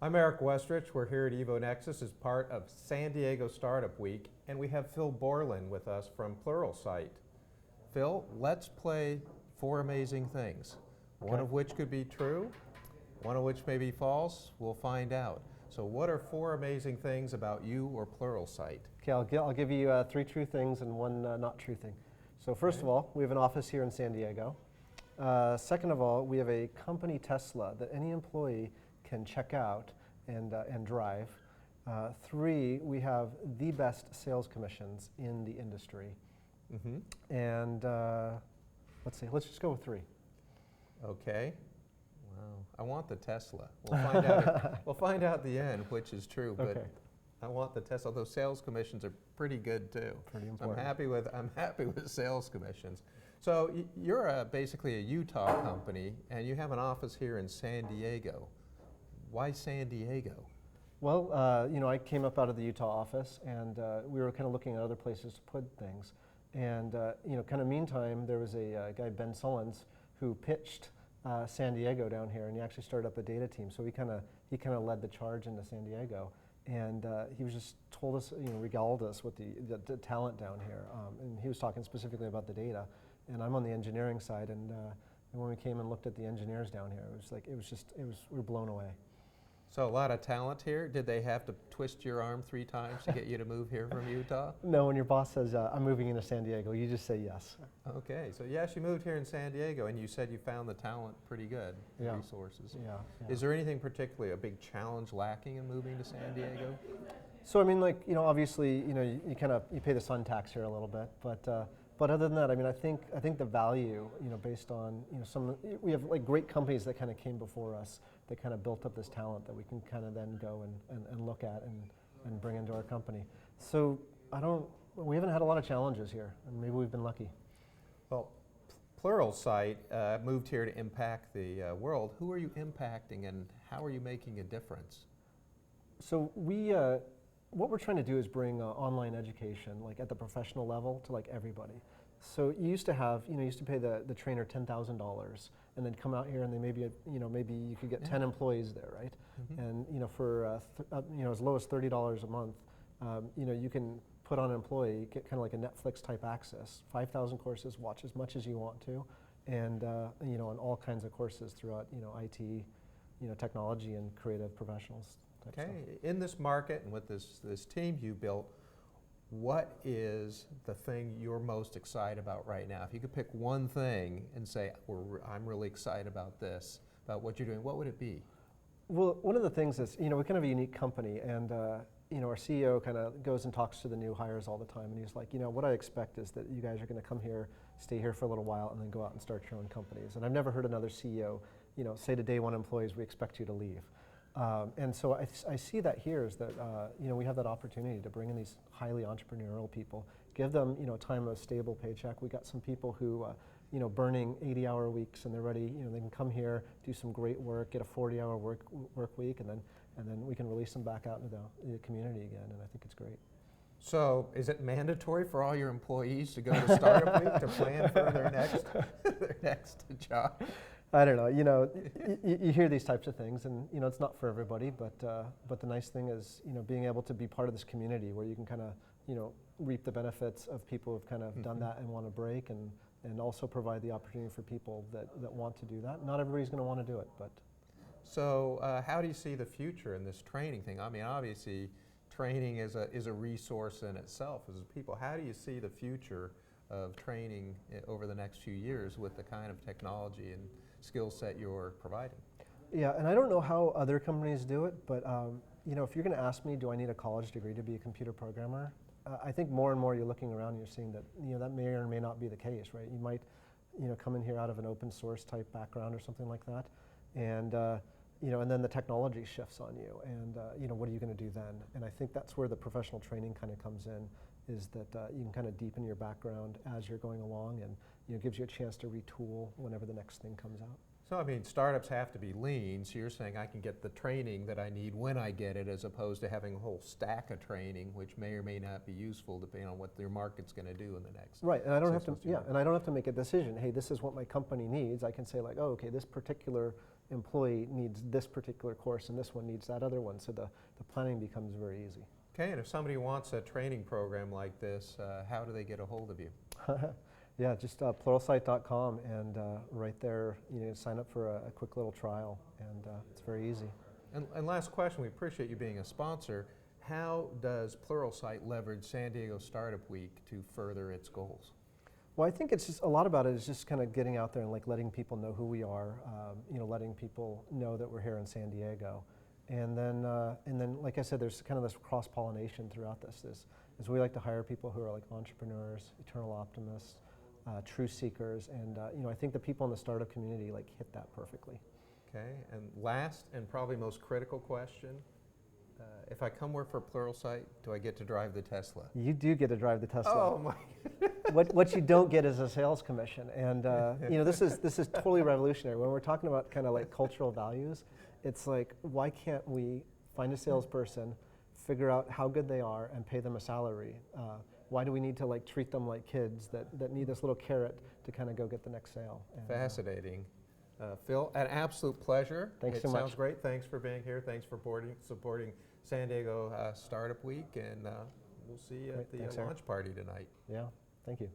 I'm Eric Westrich. We're here at EvoNexus as part of San Diego Startup Week, and we have Phil Borlin with us from Pluralsight. Phil, let's play four amazing things, one of which could be true, one of which may be false. We'll find out. So what are four amazing things about you or Pluralsight? Okay, I'll give you three true things and one not true thing. So first of all, we have an office here in San Diego. Second of all, we have a company Tesla that any employee can check out and drive. Three, we have the best sales commissions in the industry. And let's just go with three. Okay. Wow. I want the Tesla. We'll find out. We'll find out at the end which is true. But Okay. I want the Tesla. Those sales commissions are pretty good too. Pretty So important. I'm happy with sales commissions. So you're basically a Utah company, and you have an office here in San Diego. Why San Diego? Well, I came up out of the Utah office, and we were kind of looking at other places to put things. And kind of meantime, there was a guy, Ben Sullins, who pitched San Diego down here, and he actually started up a data team. So he kind of led the charge into San Diego, and he was just told us, regaled us with the talent down here. And he was talking specifically about the data, and I'm on the engineering side. And when we came and looked at the engineers down here, we were blown away. So a lot of talent here. Did they have to twist your arm 3 times to get you to move here from Utah? No, when your boss says, I'm moving into San Diego, you just say yes. Okay, so yes, you moved here in San Diego, and you said you found the talent pretty good, Yeah. resources. Yeah. Is there anything particularly, a big challenge lacking in moving to San Diego? So I mean, obviously, you pay the sun tax here a little bit, but other than that, I mean, I think the value, based on, we have like great companies that kind of came before us that kind of built up this talent that we can kind of then go and look at and bring into our company. So we haven't had a lot of challenges here, and maybe we've been lucky. Well, Pluralsight moved here to impact the world. Who are you impacting, and how are you making a difference? So what we're trying to do is bring online education, like at the professional level, to like everybody. So you used to pay the trainer $10,000, and then come out here, and they maybe you could get 10 employees there, right? And for as low as $30 a month, you can put on an employee, get kind of like a Netflix type access, 5,000 courses, watch as much as you want to, and on all kinds of courses throughout IT, technology and creative professionals. Okay, in this market and with this team you built, what is the thing you're most excited about right now? If you could pick one thing and say, I'm really excited about this, about what you're doing, what would it be? Well, one of the things is, we're kind of a unique company, and our CEO kind of goes and talks to the new hires all the time, and he's like, what I expect is that you guys are going to come here, stay here for a little while, and then go out and start your own companies. And I've never heard another CEO, say to day one employees, we expect you to leave. And so I see that here is that we have that opportunity to bring in these highly entrepreneurial people, give them a time of a stable paycheck. We got some people who burning 80-hour weeks, and they're ready. They can come here, do some great work, get a 40-hour work week, and then we can release them back out into the community again. And I think it's great. So is it mandatory for all your employees to go to Startup Week to plan for their next job? I don't know. You hear these types of things, and it's not for everybody. But the nice thing is, being able to be part of this community where you can kind of, reap the benefits of people who've kind of done that and want to break, and also provide the opportunity for people that want to do that. Not everybody's going to want to do it, but. So how do you see the future in this training thing? I mean, obviously, training is a resource in itself as people. How do you see the future of training over the next few years with the kind of technology and skill set you're providing? Yeah, and I don't know how other companies do it, but if you're going to ask me, do I need a college degree to be a computer programmer? I think more and more you're looking around and you're seeing that that may or may not be the case, right? You might come in here out of an open source type background or something like that, and and then the technology shifts on you, and what are you going to do then? And I think that's where the professional training kind of comes in, is that you can kind of deepen your background as you're going along, and gives you a chance to retool whenever the next thing comes out. So I mean, startups have to be lean, so you're saying I can get the training that I need when I get it, as opposed to having a whole stack of training, which may or may not be useful depending on what their market's going to do in the next. Right, and I don't have to. Yeah, and I don't have to make a decision. Hey, this is what my company needs. I can say like, oh, okay, this particular employee needs this particular course and this one needs that other one. So the planning becomes very easy. Okay, and if somebody wants a training program like this, how do they get a hold of you? Yeah, just pluralsight.com, and right there, sign up for a quick little trial, and it's very easy. And last question, we appreciate you being a sponsor. How does Pluralsight leverage San Diego Startup Week to further its goals? Well, I think it's just a lot about it is just kind of getting out there and like letting people know who we are, letting people know that we're here in San Diego. And then, like I said, there's kind of this cross-pollination throughout this. Is we like to hire people who are like entrepreneurs, eternal optimists, true seekers, and I think the people in the startup community like hit that perfectly. Okay, and last and probably most critical question, if I come work for Pluralsight, do I get to drive the Tesla? You do get to drive the Tesla. Oh my! What you don't get is a sales commission, and this is totally revolutionary. When we're talking about kind of like cultural values, it's like, why can't we find a salesperson, figure out how good they are, and pay them a salary? Why do we need to like treat them like kids that need this little carrot to kind of go get the next sale? And, fascinating. Phil, an absolute pleasure. Thanks so much. It sounds great. Thanks for being here. Thanks for supporting San Diego Startup Week, and we'll see you at the Thanks, launch party tonight. Yeah, thank you.